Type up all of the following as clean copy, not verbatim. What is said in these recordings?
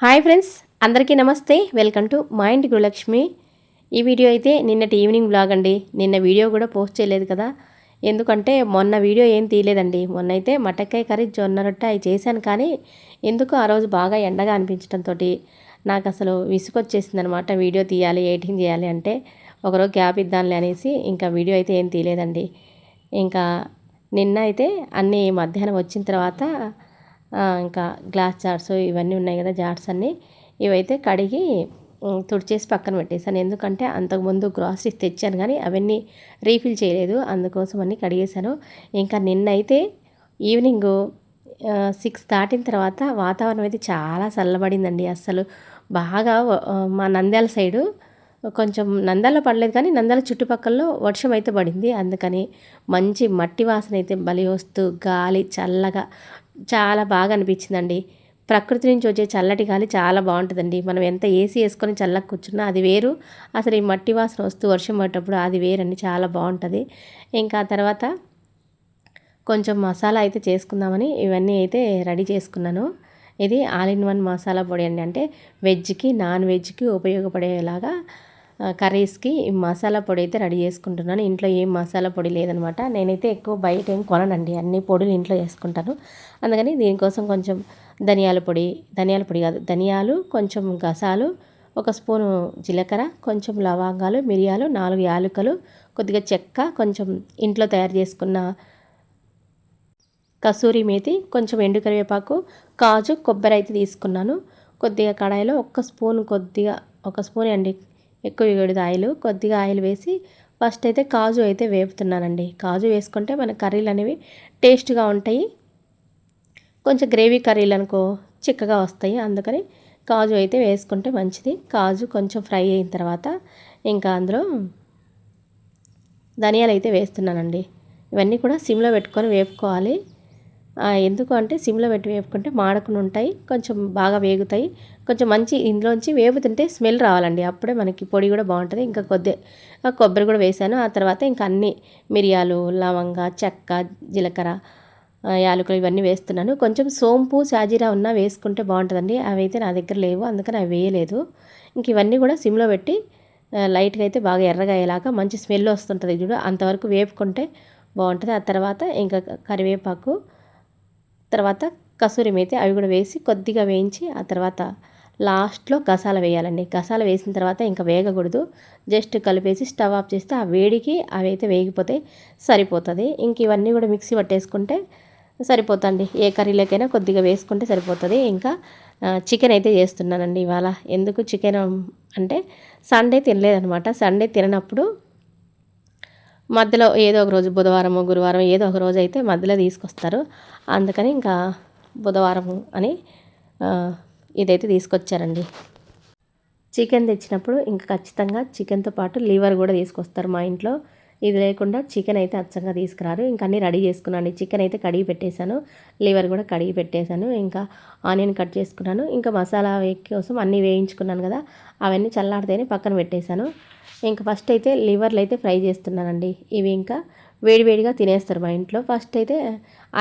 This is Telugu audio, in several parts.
హాయ్ ఫ్రెండ్స్, అందరికీ నమస్తే. వెల్కమ్ టు మా ఇంటి గృహలక్ష్మి. ఈ వీడియో అయితే నిన్నటి ఈవినింగ్ బ్లాగ్ అండి. నిన్న వీడియో కూడా పోస్ట్ చేయలేదు కదా, ఎందుకంటే మొన్న వీడియో ఏం తీయలేదండి. మొన్న అయితే మటక్కాయ కర్రీ, జొన్న రొట్టె అవి చేశాను. కానీ ఎందుకో ఆ రోజు బాగా ఎండగా అనిపించడంతో నాకు అసలు విసుగొచ్చేసింది అనమాట. వీడియో తీయాలి, ఎడిటింగ్ చేయాలి అంటే ఒకరోజు గ్యాప్ ఇద్దాంలే అనేసి ఇంకా వీడియో అయితే ఏం తీయలేదండి. ఇంకా నిన్న అయితే అన్నీ మధ్యాహ్నం వచ్చిన తర్వాత ఇంకా గ్లాస్ జార్స్ ఇవన్నీ ఉన్నాయి కదా, జార్స్ అన్నీ ఇవైతే కడిగి తుడిచేసి పక్కన పెట్టేశాను. ఎందుకంటే అంతకుముందు గ్రాసరీస్ తెచ్చాను కానీ అవన్నీ రీఫిల్ చేయలేదు, అందుకోసం అన్నీ కడిగేశాను. ఇంకా నిన్నైతే ఈవినింగ్ 6 దాటిన తర్వాత వాతావరణం అయితే చాలా చల్లబడిందండి. అస్సలు బాగా మా నంద్యాల సైడు కొంచెం నంద్యాలలో పడలేదు కానీ నంద్యాల చుట్టుపక్కలలో వర్షం అయితే పడింది. అందుకని మంచి మట్టి వాసన అయితే బలి వస్తూ గాలి చల్లగా చాలా బాగా అనిపించిందండి. ప్రకృతి నుంచి వచ్చే చల్లటి గాలి చాలా బాగుంటుందండి. మనం ఎంత ఏసీ వేసుకొని చల్లగా కూర్చున్నా అది వేరు. అసలు ఈ మట్టి వాసన వస్తూ వర్షం పడేటప్పుడు అది వేరండి, చాలా బాగుంటుంది. ఇంకా తర్వాత కొంచెం మసాలా అయితే చేసుకుందామని ఇవన్నీ అయితే రెడీ చేసుకున్నాను. ఇది ఆల్ ఇన్ వన్ మసాలా పొడి అండి. అంటే వెజ్కి, నాన్ వెజ్కి ఉపయోగపడేలాగా కర్రీస్కి మసాలా పొడి అయితే రెడీ చేసుకుంటున్నాను. ఇంట్లో ఏం మసాలా పొడి లేదనమాట. నేనైతే ఎక్కువ బయట ఏం కొననండి, అన్ని పొడులు ఇంట్లో చేసుకుంటాను. అందుకని దీనికోసం కొంచెం ధనియాల పొడి కాదు, ధనియాలు, కొంచెం గసాలు, ఒక స్పూను జీలకర్ర, కొంచెం లవంగాలు, మిరియాలు, 4 యాలకులు, కొద్దిగా చెక్క, కొంచెం ఇంట్లో తయారు చేసుకున్న కసూరి మేతి, కొంచెం ఎండు కరివేపాకు, కాజు, కొబ్బరి అయితే తీసుకున్నాను. కొద్దిగా కడాయిలో ఒక స్పూన్ అండి, ఎక్కువ వేయకూడదు ఆయిల్, కొద్దిగా ఆయిల్ వేసి ఫస్ట్ అయితే కాజు అయితే వేపుతున్నానండి. కాజు వేసుకుంటే మన కర్రీలు అనేవి టేస్ట్గా ఉంటాయి. కొంచెం గ్రేవీ కర్రీలు అనుకో చిక్కగా వస్తాయి. అందుకని కాజు అయితే వేసుకుంటే మంచిది. కాజు కొంచెం ఫ్రై అయిన తర్వాత ఇంకా అందులో ధనియాలు అయితే వేస్తున్నానండి. ఇవన్నీ కూడా సిమ్లో పెట్టుకొని వేపుకోవాలి. ఎందుకు అంటే సిమ్లో పెట్టి వేపుకుంటే మాడకుండా ఉంటాయి, కొంచెం బాగా వేగుతాయి. కొంచెం మంచి ఇందులోంచి వేపుతుంటే స్మెల్ రావాలండి, అప్పుడే మనకి పొడి కూడా బాగుంటుంది. ఇంకా కొబ్బరి కూడా వేసాను. ఆ తర్వాత ఇంకా అన్ని మిరియాలు, లవంగ, చెక్క, జీలకర్ర, యాలకులు ఇవన్నీ వేస్తున్నాను. కొంచెం సోంపు, సాజీరా ఉన్నా వేసుకుంటే బాగుంటుందండి. అవి అయితే నా దగ్గర లేవు, అందుకని అవి వేయలేదు. ఇంక ఇవన్నీ కూడా సిమ్లో పెట్టి లైట్గా అయితే బాగా ఎర్రగా అయ్యేలాగా మంచి స్మెల్ వస్తుంటుంది చూడు, అంతవరకు వేపుకుంటే బాగుంటుంది. ఆ తర్వాత ఇంకా కరివేపాకు, తర్వాత కసూరి మేతి అవి కూడా వేసి కొద్దిగా వేయించి ఆ తర్వాత లాస్ట్లో గసాల వేయాలండి. గసాల వేసిన తర్వాత ఇంకా వేగకూడదు, జస్ట్ కలిపేసి స్టవ్ ఆఫ్ చేస్తే ఆ వేడికి అవి అయితే వేగిపోతే సరిపోతుంది. ఇంక ఇవన్నీ కూడా మిక్సీ పట్టేసుకుంటే సరిపోతుంది. ఏ కర్రీలోకైనా కొద్దిగా వేసుకుంటే సరిపోతుంది. ఇంకా చికెన్ అయితే చేస్తున్నానండి ఇవాళ. ఎందుకు చికెన్ అంటే సండే తినలేదనమాట. సండే తిననప్పుడు మధ్యలో ఏదో ఒక రోజు బుధవారము, గురువారం ఏదో ఒక రోజు అయితే మధ్యలో తీసుకొస్తారు. అందుకని ఇంకా బుధవారం అని ఇదైతే తీసుకొచ్చారండి. చికెన్ తెచ్చినప్పుడు ఇంకా ఖచ్చితంగా చికెన్తో పాటు లివర్ కూడా తీసుకొస్తారు మా ఇంట్లో. ఇది లేకుండా చికెన్ అయితే అచ్చంగా తీసుకురారు. ఇంకా అన్నీ రెడీ చేసుకున్నాను. చికెన్ అయితే కడిగి పెట్టేశాను, లివర్ కూడా కడిగి పెట్టేశాను. ఇంకా ఆనియన్ కట్ చేసుకున్నాను. ఇంకా మసాలా కోసం అన్నీ వేయించుకున్నాను కదా, అవన్నీ చల్లారితేనే పక్కన పెట్టేశాను. ఇంకా ఫస్ట్ అయితే లివర్లు అయితే ఫ్రై చేస్తున్నానండి. ఇవి ఇంకా వేడివేడిగా తినేస్తారు మా ఇంట్లో. ఫస్ట్ అయితే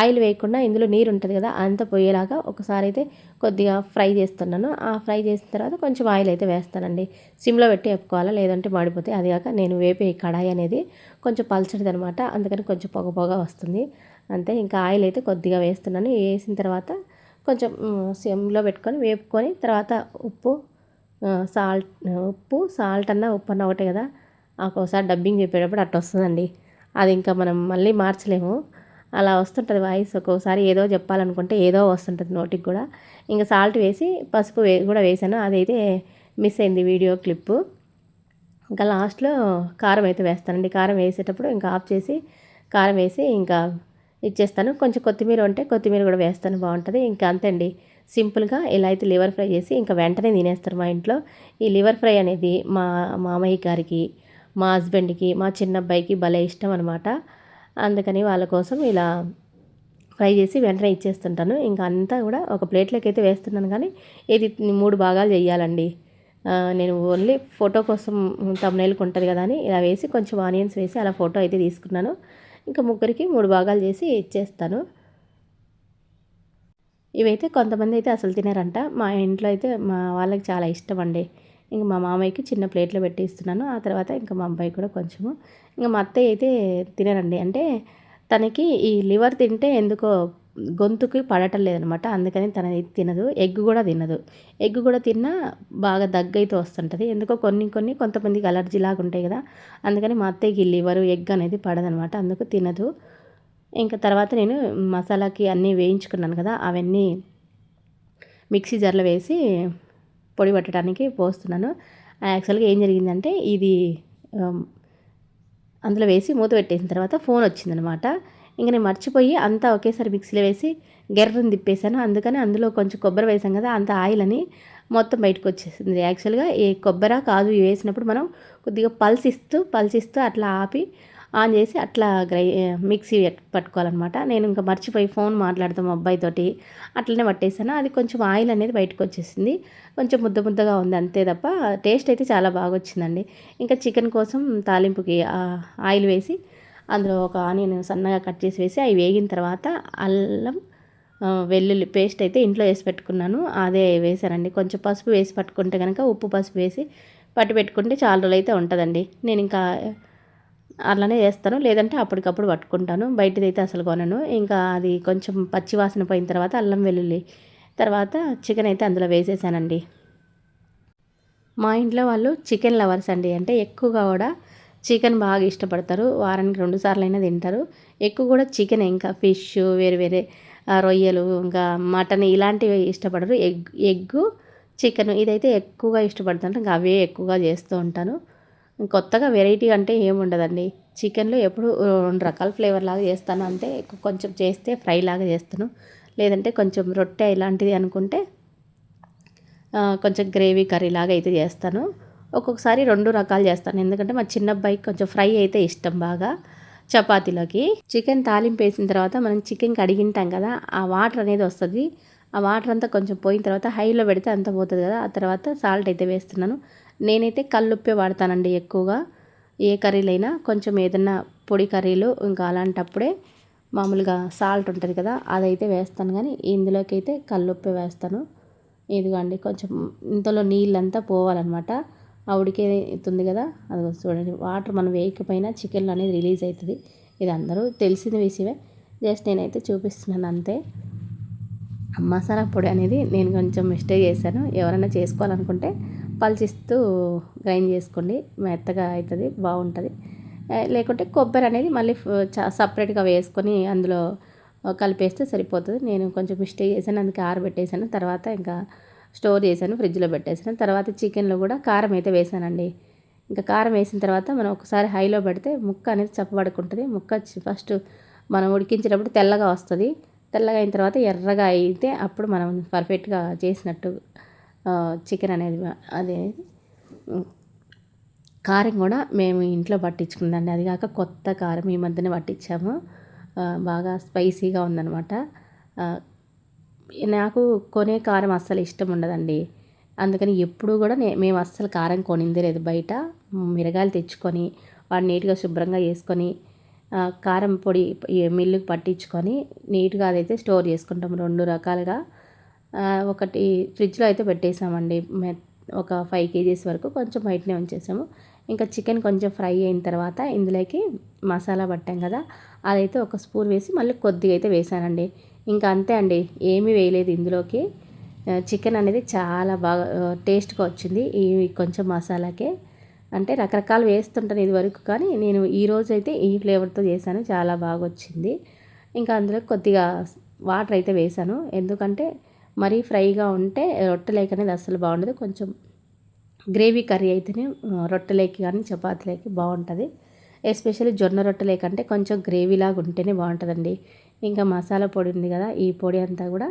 ఆయిల్ వేయకుండా ఇందులో నీరు ఉంటుంది కదా, అంతా పోయేలాగా ఒకసారి అయితే కొద్దిగా ఫ్రై చేస్తున్నాను. ఆ ఫ్రై చేసిన తర్వాత కొంచెం ఆయిల్ అయితే వేస్తానండి. సిమ్లో పెట్టి వేపుకోవాలా, లేదంటే మాడిపోతాయి. అది కాక నేను వేపే కడాయి అనేది కొంచెం పల్చడిది అనమాట, అందుకని కొంచెం పొగ వస్తుంది అంతే. ఇంకా ఆయిల్ అయితే కొద్దిగా వేస్తున్నాను. వేసిన తర్వాత కొంచెం సిమ్లో పెట్టుకొని వేపుకొని తర్వాత సాల్ట్ అన్నా ఉప్పు అన్నా ఒకటే కదా, ఒక్కోసారి డబ్బింగ్ చెప్పేటప్పుడు అట్లా వస్తుందండి. అది ఇంకా మనం మళ్ళీ మార్చలేము, అలా వస్తుంటుంది వాయిస్. ఒక్కోసారి ఏదో చెప్పాలనుకుంటే ఏదో వస్తుంటుంది నోటికి కూడా. ఇంకా సాల్ట్ వేసి పసుపు కూడా వేసాను, అదైతే మిస్ అయింది వీడియో క్లిప్పు. ఇంకా లాస్ట్లో కారం అయితే వేస్తానండి. కారం వేసేటప్పుడు ఇంకా ఆఫ్ చేసి కారం వేసి ఇంకా ఇచ్చేస్తాను. కొంచెం కొత్తిమీర ఉంటే కొత్తిమీర కూడా వేస్తాను, బాగుంటుంది. ఇంకా అంతే అండి, సింపుల్గా ఇలా అయితే లివర్ ఫ్రై చేసి ఇంకా వెంటనే తినేస్తారు మా ఇంట్లో. ఈ లివర్ ఫ్రై అనేది మా మామయ్య గారికి, మా హస్బెండ్కి, మా చిన్న అబ్బాయికి భలే ఇష్టం అనమాట. అందుకని వాళ్ళ కోసం ఇలా ఫ్రై చేసి వెంటనే ఇచ్చేస్తుంటాను. ఇంకా అంతా కూడా ఒక ప్లేట్లోకి అయితే వేస్తున్నాను. కానీ ఇది 3 భాగాలు చేయాలండి. నేను ఓన్లీ ఫోటో కోసం తమ్నైల్కి ఉంటుంది కదా అని ఇలా వేసి కొంచెం ఆనియన్స్ వేసి అలా ఫోటో అయితే తీసుకున్నాను. ఇంకా ముగ్గురికి 3 భాగాలు చేసి ఇచ్చేస్తాను. ఇవైతే కొంతమంది అయితే అసలు తినరంట. మా ఇంట్లో అయితే మా వాళ్ళకి చాలా ఇష్టం అండి. ఇంక మా మామయ్యకి చిన్న ప్లేట్‌లో పెట్టి ఇస్తున్నాను. ఆ తర్వాత ఇంకా మా అబ్బాయికి కూడా కొంచెము. ఇంక మా అత్తయ్య అయితే తినరండి. అంటే తనకి ఈ లివర్ తింటే ఎందుకో గొంతుకి పడటం లేదనమాట. అందుకని తనది తినదు. ఎగ్ కూడా తినదు. ఎగ్ కూడా తిన్నా బాగా దగ్గైతే వస్తుంటది. ఎందుకో కొన్ని కొన్ని కొంతమందికి అలర్జీలాగా ఉంటాయి కదా! అందుకని మా అత్తయ్యకి లివరు, ఎగ్ అనేది పడదనమాట. అందుకు తినదు. ఇంక తర్వాత నేను మసాలాకి అన్నీ వేయించుకున్నాను కదా! అవన్నీ మిక్సీ జార్‌లో వేసి పొడి పట్టడానికి పోస్తున్నాను. యాక్చువల్‌గా ఏం జరిగిందంటే ఇది ఆహ్, అందులో వేసి మూత పెట్టేసిన తర్వాత ఫోనొచ్చిందనమాట. ఇంక నేను మర్చిపోయి అంతా ఒకేసారి మిక్సీలో వేసి గెర్రని తిప్పేసాను. అందుకని అందులో కొంచెం కొబ్బరి వేసాం కదా! అంత ఆయిలని మొత్తం బయటకొచ్చేసింది. యాక్చువల్‌గా ఈ కొబ్బర, కాజు వేసినప్పుడు మనం కొద్దిగా పల్సిస్తూ అట్లా ఆపి ఆన్ చేసి అట్లా మిక్సీ పట్టుకోవాలనమాట. నేను ఇంకా మర్చిపోయి ఫోన్ మాట్లాడుతూ మా అబ్బాయితోటి అట్లనే పట్టేసాను. అది కొంచెం ఆయిల్ అనేది బయటకొచ్చేసింది. కొంచెం ముద్ద ముద్దగా ఉంది అంతే తప్ప టేస్ట్ అయితే చాలా బాగొచ్చిందండి. ఇంకా చికెన్ కోసం తాలింపుకి ఆయిల్ వేసి అందులో ఒక ఆనియన్ సన్నగా కట్ చేసి వేసి అవి వేగిన తర్వాత అల్లం వెల్లుల్లి పేస్ట్ అయితే ఇంట్లో వేసి పెట్టుకున్నాను. అదే వేసానండి. కొంచెం పసుపు వేసి పట్టుకుంటే కనుక ఉప్పు, పసుపు వేసి పట్టి పెట్టుకుంటే చాలా రోజులైతే ఉంటుందండి. నేను ఇంకా అట్లనే చేస్తాను. లేదంటే అప్పటికప్పుడు పట్టుకుంటాను. బయటిదైతే అసలు కొనను. ఇంకా అది కొంచెం పచ్చి వాసన పోయిన తర్వాత అల్లం వెల్లుల్లి తర్వాత చికెన్ అయితే అందులో వేసేసానండి. మా ఇంట్లో వాళ్ళు చికెన్ లవర్స్ అండి. అంటే ఎక్కువగా కూడా చికెన్ బాగా ఇష్టపడతారు. వారానికి 2 సార్లైనా తింటారు. ఎక్కువ కూడా చికెనే ఇంకా ఫిష్ వేరే వేరే రొయ్యలు ఇంకా మటన్ ఇలాంటివి ఇష్టపడరు. ఎగ్గు, చికెను ఇదైతే ఎక్కువగా ఇష్టపడతారు. ఇంకా అవే ఎక్కువగా చేస్తూ ఉంటాను. కొత్తగా వెరైటీ అంటే ఏముండదండి. చికెన్‌లో ఎప్పుడు 2 రకాల ఫ్లేవర్ లాగా చేస్తాను అంతే. కొంచెం చేస్తే ఫ్రై లాగా చేస్తాను. లేదంటే కొంచెం రొట్టె ఇలాంటిది అనుకుంటే కొంచెం గ్రేవీ కర్రీ లాగా అయితే చేస్తాను. ఒక్కొక్కసారి 2 రకాలు చేస్తాను. ఎందుకంటే మా చిన్నబ్బాయికి కొంచెం ఫ్రై అయితే ఇష్టం బాగా చపాతీలోకి. చికెన్ తాలింపేసిన తర్వాత మనం చికెన్ కడిగింటాం కదా! ఆ వాటర్ అనేది వస్తది. ఆ వాటర్ అంతా కొంచెం పోయిన తర్వాత హైలో పెడితే అంతా పోతది కదా! ఆ తర్వాత సాల్ట్ అయితే వేస్తున్నాను. నేనైతే కల్లుప్పే వాడతానండి ఎక్కువగా. ఏ కర్రీలైనా కొంచెం ఏదన్నా పొడి కర్రీలు ఇంకా అలాంటప్పుడే మామూలుగా సాల్ట్ ఉంటది కదా! అదైతే వేస్తాను గానీ ఇందులోకైతే కల్లుప్పే వేస్తాను. ఇదిగోండి కొంచెం ఇంతలో నీళ్ళంతా పోవాలన్నమాట. ఆ ఉడికేతుంది కదా! అదిగో చూడండి వాటర్ మనం వేయకపోయినా చికెన్‌లో అనేది రిలీజ్ అయితది. ఇది అందరూ తెలిసిన విషయమే. జస్ట్ నేనైతే చూపిస్తున్నాను అంతే. మసాలా పొడి అనేది నేను కొంచెం మిస్టేక్ చేశాను. ఎవరైనా చేసుకోవాలనుకుంటే పల్చిస్తూ గ్రైండ్ చేసుకోండి. మెత్తగా అయితది బావుంటది. లేకుంటే కొబ్బరి అనేది మళ్ళీ సపరేట్‌గా వేసుకొని అందులో కలిపేస్తే సరిపోతది. నేను కొంచెం మిస్టేక్ చేశాను. అందుకే ఆరబెట్టేసాను. తర్వాత ఇంకా స్టోర్ చేశాను. ఫ్రిడ్జ్‌లో పెట్టేసాను. తర్వాత చికెన్‌లో కూడా కారం అయితే వేసానండి. ఇంకా కారం వేసిన తర్వాత మనం ఒకసారి హైలో పెడితే ముక్క అనేది చప్పబడుకుంటది. ముక్క ఫస్ట్ మనం ఉడికించేటప్పుడు తెల్లగా వస్తది. తెల్లగా అయిన తర్వాత ఎర్రగా అయితే అప్పుడు మనం పర్ఫెక్ట్‌గా చేసినట్టు చికెన్ అనేది అది కారం కూడా మేము ఇంట్లో పట్టించుకుందండి. అది కాక కొత్త కారం ఈ మధ్యనే పట్టించాము. బాగా స్పైసీగా ఉందనమాట. ఆహ్, నాకు కొనే కారం అస్సలు ఇష్టం ఉండదండి. అందుకని ఎప్పుడూ కూడా మేము అస్సలు కారం కొనిందే లేదు బయట. మిరగాయలు తెచ్చుకొని వాటిని నీట్‌గా శుభ్రంగా చేసుకొని కారం పొడి మిల్లుకి పట్టించుకొని నీట్‌గా అదైతే స్టోర్ చేసుకుంటాం 2 రకాలుగా. ఒకటి ఫ్రిడ్జ్‌లో అయితే పెట్టేసామండి. ఒక 5 కేజీస్ వరకు కొంచెం బయటనే ఉంచేసాము. ఇంకా చికెన్ కొంచెం ఫ్రై అయిన తర్వాత ఇందులోకి మసాలా పట్టాం కదా! అదైతే ఒక స్పూన్ వేసి మళ్ళీ కొద్దిగా అయితే వేసానండి. ఇంకా అంతే అండి. ఏమీ వేయలేదు ఇందులోకి. చికెన్ అనేది చాలా బాగా టేస్ట్‌గా వచ్చింది. ఈ కొంచెం మసాలాకే. అంటే రకరకాలు వేస్తుంటాను ఇదివరకు కానీ నేను ఈరోజైతే ఈ ఫ్లేవర్‌తో చేశాను. చాలా బాగొచ్చింది. ఇంకా అందులో కొద్దిగా వాటర్ అయితే వేశాను. ఎందుకంటే మరీ ఫ్రైగా ఉంటే రొట్టెలేకి అనేది అస్సలు బాగుండదు. కొంచెం గ్రేవీ కర్రీ అయితేనే రొట్టెలేకి కానీ చపాతీలేకి బాగుంటుంది. ఎస్పెషల్లీ జొన్న రొట్టెలేకంటే కొంచెం గ్రేవీలాగా ఉంటేనే బాగుంటుందండి. ఇంకా మసాలా పొడి ఉంది కదా! ఈ పొడి అంతా కూడా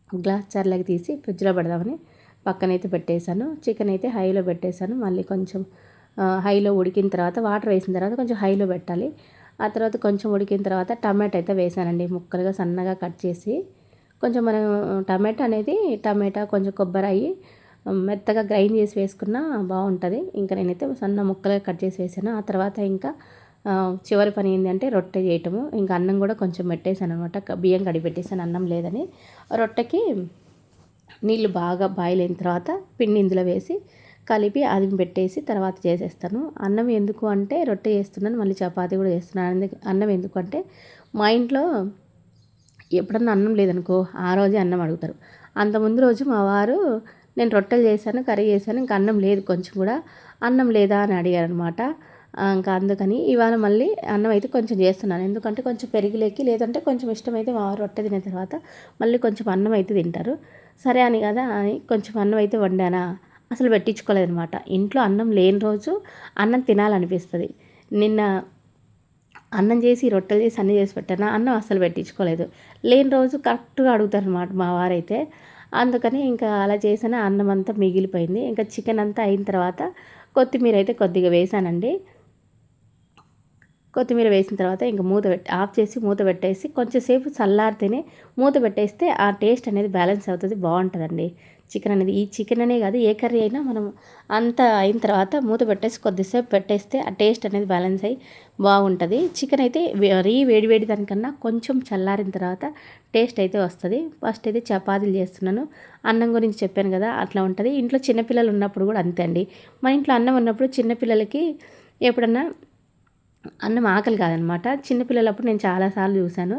గ్లాస్ జార్లోకి తీసి ఫ్రిడ్జ్‌లో పెడదామని పక్కనైతే పెట్టేశాను. చికెన్ అయితే హైలో పెట్టేశాను. మళ్ళీ కొంచెం హైలో ఉడికిన తర్వాత వాటర్ వేసిన తర్వాత కొంచెం హైలో పెట్టాలి. ఆ తర్వాత కొంచెం ఉడికిన తర్వాత టమాటా అయితే వేసానండి. ముక్కలుగా సన్నగా కట్ చేసి కొంచెం మనం టమాటా కొంచెం కొబ్బరి మెత్తగా గ్రైండ్ చేసి వేసుకున్నా బాగుంటుంది. ఇంకా నేనైతే సన్న ముక్కలుగా కట్ చేసి వేసాను. ఆ తర్వాత ఇంకా చివరి పని ఏంటంటే రొట్టె చేయటము. ఇంకా అన్నం కూడా కొంచెం పెట్టేశాను అనమాట, బియ్యం కడిగి పెట్టేసాను అన్నం లేదని. రొట్టెకి నీళ్ళు బాగా బాయిల్ అయిన తర్వాత పిండి ఇందులో వేసి కలిపి అది పెట్టేసి తర్వాత చేసేస్తాను. అన్నం ఎందుకు అంటే రొట్టె చేస్తున్నాను, మళ్ళీ చపాతీ కూడా చేస్తున్నాను. అన్నం ఎందుకు అంటే మా ఇంట్లో ఎప్పుడన్నా అన్నం లేదనుకో ఆ రోజే అన్నం అడుగుతారు. అంతకుముందు రోజు మా వారు నేను రొట్టెలు చేశాను, కర్రీ చేశాను, ఇంకా అన్నం లేదు, కొంచెం కూడా అన్నం లేదా అని అడిగారు అనమాట. ఇంకా అందుకని ఇవాళ మళ్ళీ అన్నం అయితే కొంచెం చేస్తున్నాను. ఎందుకంటే కొంచెం పెరిగిలేకి, లేదంటే కొంచెం ఇష్టమైతే మా వారు రొట్టె తిన్న తర్వాత మళ్ళీ కొంచెం అన్నం అయితే తింటారు. సరే అని కదా అని కొంచెం అన్నం అయితే వండానా, అసలు పెట్టించుకోలేదనమాట. ఇంట్లో అన్నం లేని రోజు అన్నం తినాలనిపిస్తుంది. నిన్న అన్నం చేసి రొట్టెలు చేసి అన్నీ చేసి పెట్టాను, అన్నం అస్సలు పెట్టించుకోలేదు. లేని రోజు కరెక్ట్గా అడుగుతారు అనమాట మా వారైతే. అందుకని ఇంకా అలా చేసిన అన్నం అంతా మిగిలిపోయింది. ఇంకా చికెన్ అంతా అయిన తర్వాత కొత్తిమీర అయితే కొద్దిగా వేసానండి. కొత్తిమీర వేసిన తర్వాత ఇంకా ఆఫ్ చేసి మూత పెట్టేసి కొంచెంసేపు చల్లారితేనే మూత పెట్టేస్తే ఆ టేస్ట్ అనేది బ్యాలెన్స్ అవుతుంది, బాగుంటుందండి చికెన్ అనేది. ఈ చికెన్ అనే కాదు, ఏ కర్రీ అయినా మనం అంత అయిన తర్వాత మూత పెట్టేసి కొద్దిసేపు పెట్టేస్తే ఆ టేస్ట్ అనేది బ్యాలెన్స్ అయ్యి బాగుంటుంది. చికెన్ అయితే వేడి దానికన్నా కొంచెం చల్లారిన తర్వాత టేస్ట్ అయితే వస్తుంది. ఫస్ట్ అయితే చపాతీలు చేస్తున్నాను. అన్నం గురించి చెప్పాను కదా, అట్లా ఉంటుంది. ఇంట్లో చిన్నపిల్లలు ఉన్నప్పుడు కూడా అంతే అండి. మన ఇంట్లో అన్నం ఉన్నప్పుడు చిన్నపిల్లలకి ఎప్పుడన్నా అన్నం ఆకలి కాదనమాట. చిన్నపిల్లలప్పుడు నేను చాలాసార్లు చూశాను.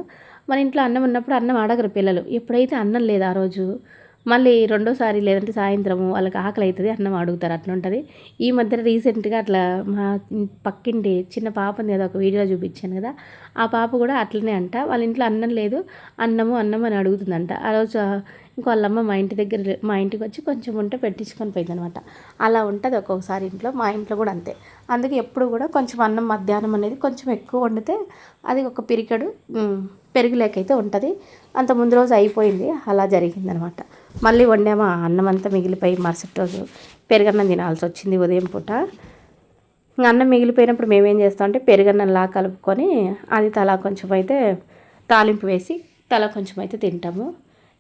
మన ఇంట్లో అన్నం ఉన్నప్పుడు అన్నం అడగరు పిల్లలు. ఎప్పుడైతే అన్నం లేదు ఆ రోజు మళ్ళీ రెండోసారి లేదంటే సాయంత్రము వాళ్ళకి ఆకలి అవుతుంది, అన్నం అడుగుతారు, అట్లా ఉంటుంది. ఈ మధ్య రీసెంట్గా అట్లా మా పక్కింటి చిన్న పాపని ఏదో ఒక వీడియోలో చూపించాను కదా, ఆ పాప కూడా అట్లనే అంట. వాళ్ళ ఇంట్లో అన్నం లేదు, అన్నం అని అడుగుతుందంట. ఆ రోజు ఇంకో వాళ్ళమ్మ మా ఇంటికి వచ్చి కొంచెం ఉంటే పెట్టించుకొని పోయిందనమాట. అలా ఉంటుంది ఒక్కొక్కసారి ఇంట్లో. మా ఇంట్లో కూడా అంతే. అందుకే ఎప్పుడు కూడా కొంచెం అన్నం మధ్యాహ్నం అనేది కొంచెం ఎక్కువ వండితే అది ఒక పిరికెడు పెరుగులేకైతే ఉంటుంది. అంత ముందు రోజు అయిపోయింది, అలా జరిగిందనమాట. మళ్ళీ వండామా అన్నం అంతా మిగిలిపోయి మరుసటి రోజు పెరుగన్నం తినాల్సి వచ్చింది ఉదయం పూట. ఇంకా అన్నం మిగిలిపోయినప్పుడు మేమేం చేస్తామంటే పెరుగన్నంలా కలుపుకొని అది తలా కొంచెం అయితే తాలింపు వేసి తలా కొంచెం అయితే తింటాము.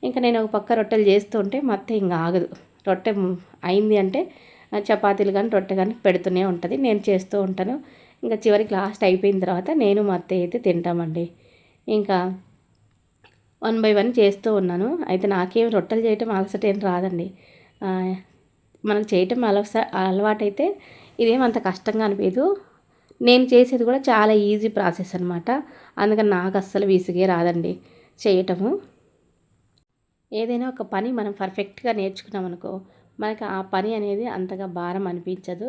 ఇంకా నేను ఒక పక్క రొట్టెలు చేస్తూ ఉంటే మా అత్త ఇంకా ఆగదు. రొట్టె అయింది అంటే చపాతీలు కానీ రొట్టె కానీ పెడుతూనే ఉంటుంది, నేను చేస్తూ ఉంటాను. ఇంకా చివరికి లాస్ట్ అయిపోయిన తర్వాత నేను మా అత్తయ్య అయితే తింటామండి. ఇంకా 1 by 1 చేస్తూ ఉన్నాను. అయితే నాకేం రొట్టెలు చేయటం అలసట ఏం రాదండి. మనకు చేయటం అలవాటైతే ఇదేమంత కష్టంగా అనిపించదు. నేను చేసేది కూడా చాలా ఈజీ ప్రాసెస్ అనమాట. అందుకని నాకు అస్సలు విసిగే రాదండి చేయటము. ఏదైనా ఒక పని మనం పర్ఫెక్ట్గా నేర్చుకున్నామనుకో మనకి ఆ పని అనేది అంతగా భారం అనిపించదు.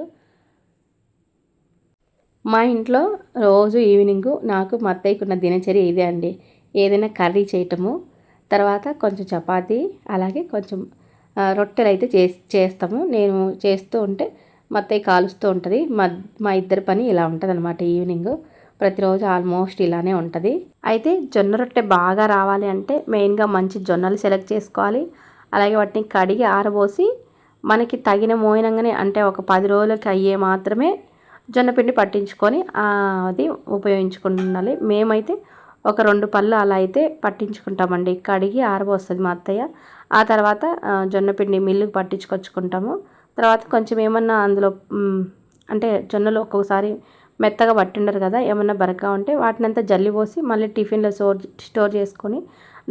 మా ఇంట్లో రోజు ఈవినింగు నాకు మా అత్తయ్యకున్న దినచర్య ఇదే అండి. ఏదైనా కర్రీ చేయటము, తర్వాత కొంచెం చపాతీ, అలాగే కొంచెం రొట్టెలు అయితే చేస్తాము. నేను చేస్తూ ఉంటే మా అత్తయ్య కాలుస్తూ ఉంటుంది. మా ఇద్దరి పని ఇలా ఉంటుంది అనమాట. ఈవినింగ్ ప్రతిరోజు ఆల్మోస్ట్ ఇలానే ఉంటుంది. అయితే జొన్న రొట్టె బాగా రావాలి అంటే మెయిన్గా మంచి జొన్నలు సెలెక్ట్ చేసుకోవాలి. అలాగే వాటిని కడిగి ఆరబోసి మనకి తగిన మోయినంగానే, అంటే ఒక 10 రోజులకి అయ్యే మాత్రమే జొన్నపిండి పట్టించుకొని అది ఉపయోగించుకుంటుండాలి. మేమైతే ఒక 2 పళ్ళు అలా అయితే పట్టించుకుంటామండి. కడిగి ఆరబోస్తుంది మా అత్తయ్య. ఆ తర్వాత జొన్నపిండి మిల్లుకి పట్టించుకొచ్చుకుంటాము. తర్వాత కొంచెం ఏమన్నా అందులో అంటే జొన్నలు ఒక్కొక్కసారి మెత్తగా పట్టిండరు కదా, ఏమన్నా బరక ఉంటే వాటినంతా జల్లి పోసి మళ్ళీ టిఫిన్లో స్టోర్ చేసుకొని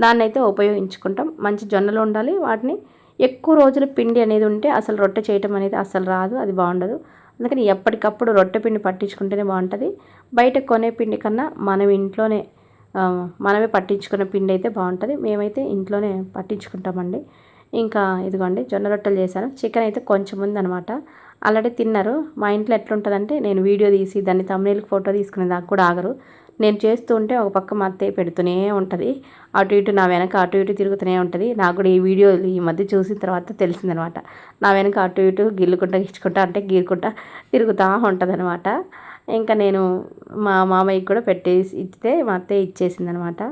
దాన్ని అయితే ఉపయోగించుకుంటాం. మంచి జొన్నలు ఉండాలి. వాటిని ఎక్కువ రోజులు పిండి అనేది ఉంటే అసలు రొట్టె చేయటం అనేది అసలు రాదు, అది బాగుండదు. అందుకని ఎప్పటికప్పుడు రొట్టె పిండి పట్టించుకుంటేనే బాగుంటుంది. బయట కొనే పిండి కన్నా మనం ఇంట్లోనే మనమే పట్టించుకున్న పిండి అయితే బాగుంటుంది. మేమైతే ఇంట్లోనే పట్టించుకుంటామండి. ఇంకా ఇదిగోండి జొన్న రొట్టెలు చేశాను. చికెన్ అయితే కొంచెం ఉందనమాట, ఆల్రెడీ తిన్నారు. మా ఇంట్లో ఎట్లుంటుందంటే నేను వీడియో తీసి దాన్ని తమ్ముళ్ళకి ఫోటో తీసుకునే దాకా కూడా ఆగరు. నేను చేస్తూ ఉంటే ఒక పక్క మా అత్తయ్య పెడుతూనే ఉంటుంది, అటు ఇటు నా వెనక అటు ఇటు తిరుగుతూనే ఉంటుంది. నాకు కూడా ఈ వీడియో ఈ మధ్య చూసిన తర్వాత తెలిసిందనమాట. నా వెనక అటు ఇటు గిల్లుకుంటా గిచ్చుకుంటా అంటే గీరుకుంటా తిరుగుతూ ఉంటుంది అనమాట. ఇంకా నేను మా మామయ్యకి కూడా పెట్టేసి ఇస్తే మా అత్తయ్య ఇచ్చేసింది అనమాట.